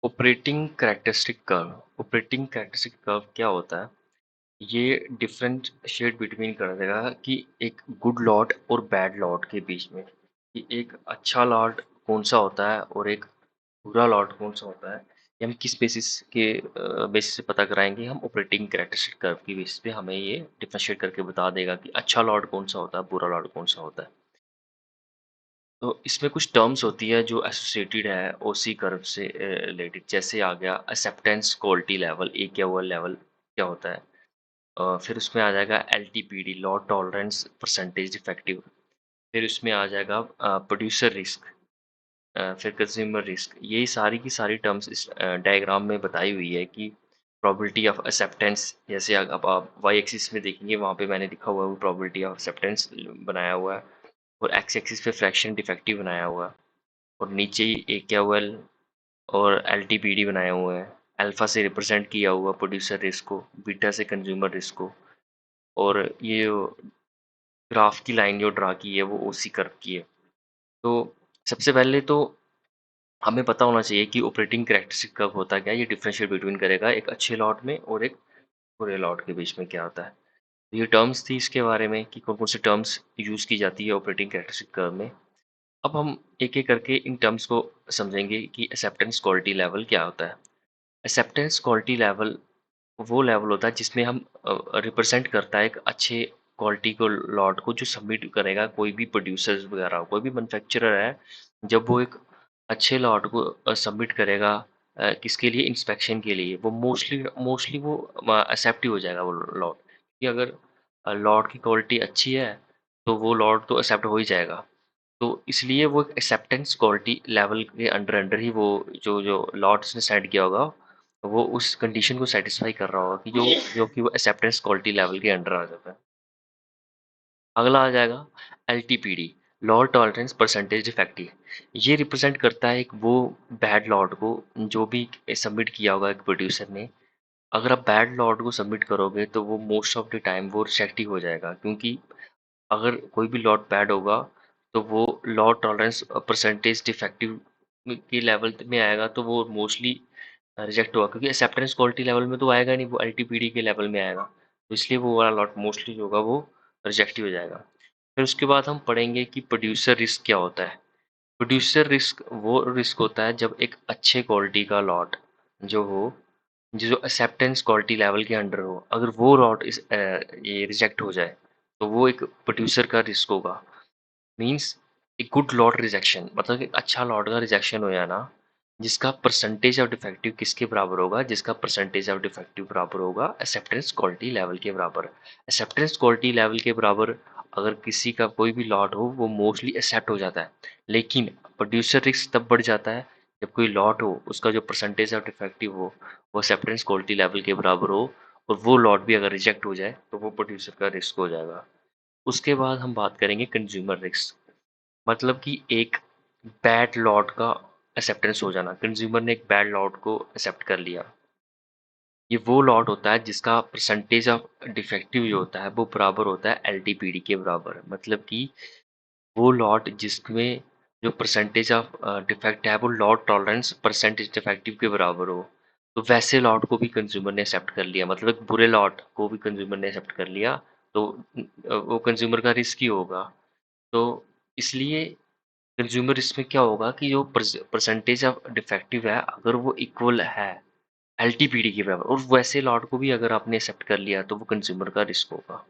Operating characteristic curve क्या होता है? ये डिफरेंशिएट बिटवीन कर देगा कि एक गुड लॉट और बैड लॉट के बीच में, कि एक अच्छा लॉट कौन सा होता है और एक बुरा लॉट कौन सा होता है। ये हम किस बेसिस से पता कराएंगे? हम ऑपरेटिंग कैरेक्टरिस्टिक कर्व की बेसिस पे हमें ये डिफरेंशिएट करके बता देगा कि अच्छा लॉट कौन सा होता है, बुरा लॉट कौन सा होता है। तो इसमें कुछ टर्म्स होती है जो एसोसिएटेड है ओसी कर्व से रिलेटेड। जैसे आ गया एक्सेप्टेंस क्वालिटी लेवल, ए क्या हुआ लेवल क्या होता है। फिर उसमें आ जाएगा एलटीपीडी, लॉट टॉलरेंस परसेंटेज डिफेक्टिव। फिर उसमें आ जाएगा प्रोड्यूसर रिस्क, फिर कंज्यूमर रिस्क। ये सारी की सारी टर्म्स इस डायग्राम में बताई हुई है कि प्रोबेबिलिटी ऑफ एक्सेप्टेंस। जैसे अब आप वाई एक्सिस में देखेंगे, वहाँ पे मैंने लिखा हुआ है वो प्रोबेबिलिटी ऑफ एक्सेप्टेंस बनाया हुआ है, और एक्स एक्सिस पे फ्रैक्शन डिफेक्टिव बनाया हुआ है, और नीचे ही ए क्या हुआ और एलटीपीडी बनाए हुए हैं। अल्फा से रिप्रेजेंट किया हुआ प्रोड्यूसर रिस्क को, बीटा से कंज्यूमर रिस्क को, और ये ग्राफ की लाइन जो ड्रा की है वो ओसी कर्व की है। तो सबसे पहले तो हमें पता होना चाहिए कि ऑपरेटिंग कैरेक्टरिस्टिक कर्व होता क्या है। ये डिफरेंशिएट बिटवीन करेगा एक अच्छे लॉट में और एक बुरे लॉट के बीच में क्या होता है। तो ये टर्म्स थी इसके बारे में कि कौन कौन सी टर्म्स यूज़ की जाती है ऑपरेटिंग कैरेक्टरिस्टिक कर्व में। अब हम एक एक करके इन टर्म्स को समझेंगे कि एक्सेप्टेंस क्वालिटी लेवल क्या होता है। एक्सेप्टेंस क्वालिटी लेवल वो लेवल होता है जिसमें हम रिप्रेजेंट करता है एक अच्छे क्वालिटी को लॉट को जो सबमिट करेगा कोई भी प्रोड्यूसर्स वगैरह, कोई भी मैन्युफैक्चरर है। जब वो एक अच्छे लॉट को सबमिट करेगा किसके लिए? इंस्पेक्शन के लिए, वो मोस्टली मोस्टली वो एक्सेप्ट ही हो जाएगा वो लॉट। कि अगर लॉट की क्वालिटी अच्छी है तो वो लॉट तो एक्सेप्ट हो ही जाएगा। तो इसलिए वो एक एक्सेप्टेंस क्वालिटी लेवल के अंडर अंडर ही वो जो जो लॉट उसने सेट किया होगा, वो उस कंडीशन को सेटिस्फाई कर रहा होगा कि जो जो कि वो एक्सेप्टेंस क्वालिटी लेवल के अंडर आ जाता है। अगला आ जाएगा एलटीपीडी, लॉट टॉलरेंस परसेंटेज डिफेक्टिव। ये रिप्रेजेंट करता है एक वो बैड लॉट को जो भी सबमिट किया होगा एक प्रोड्यूसर ने। अगर आप बैड लॉट को सबमिट करोगे तो वो मोस्ट ऑफ द टाइम वो रिजेक्ट ही हो जाएगा, क्योंकि अगर कोई भी लॉट बैड होगा तो वो लॉट टॉलरेंस परसेंटेज डिफेक्टिव के लेवल में आएगा, तो वो मोस्टली रिजेक्ट होगा, क्योंकि एक्सेप्टेंस क्वालिटी लेवल में तो आएगा नहीं, वो एलटीपीडी के लेवल में आएगा। तो इसलिए वो वाला लॉट मोस्टली जो होगा वो रिजेक्ट ही हो जाएगा। फिर उसके बाद हम पढ़ेंगे कि प्रोड्यूसर रिस्क क्या होता है। प्रोड्यूसर रिस्क वो रिस्क होता है जब एक अच्छे क्वालिटी का लॉट जो हो, जो एक्सेप्टेंस क्वालिटी लेवल के अंडर हो, अगर वो लॉट ये रिजेक्ट हो जाए तो वो एक प्रोड्यूसर का रिस्क होगा। मीन्स एक गुड लॉट रिजेक्शन मतलब एक अच्छा लॉट का रिजेक्शन हो जाना, जिसका परसेंटेज ऑफ डिफेक्टिव किसके बराबर होगा? जिसका परसेंटेज ऑफ डिफेक्टिव बराबर होगा एक्सेप्टेंस क्वालिटी लेवल के बराबर। एक्सेप्टेंस क्वालिटी लेवल के बराबर अगर किसी का कोई भी लॉट हो वो मोस्टली एक्सेप्ट हो जाता है, लेकिन प्रोड्यूसर रिस्क तब बढ़ जाता है जब कोई लॉट हो उसका जो परसेंटेज ऑफ डिफेक्टिव हो वो एक्सेप्टेंस क्वालिटी लेवल के बराबर हो, और वो लॉट भी अगर रिजेक्ट हो जाए तो वो प्रोड्यूसर का रिस्क हो जाएगा। उसके बाद हम बात करेंगे कंज्यूमर रिस्क, मतलब कि एक बैड लॉट का एक्सेप्टेंस हो जाना। कंज्यूमर ने एक बैड लॉट को एक्सेप्ट कर लिया। ये वो लॉट होता है जिसका परसेंटेज ऑफ डिफेक्टिव जो होता है वो बराबर होता है एलटीपीडी के बराबर। मतलब कि वो लॉट जिसमें जो परसेंटेज ऑफ डिफेक्ट है वो लॉट टॉलरेंस परसेंटेज डिफेक्टिव के बराबर हो, तो वैसे लॉट को भी कंज्यूमर ने एक्सेप्ट कर लिया। मतलब एक बुरे लॉट को भी कंज्यूमर ने एक्सेप्ट कर लिया, तो वो कंज्यूमर का रिस्क ही होगा। तो इसलिए कंज्यूमर इसमें क्या होगा कि जो परसेंटेज ऑफ डिफेक्टिव है अगर वो इक्वल है एलटीपीडी के बराबर, और वैसे लॉट को भी अगर आपने एक्सेप्ट कर लिया तो वो कंज्यूमर का रिस्क होगा।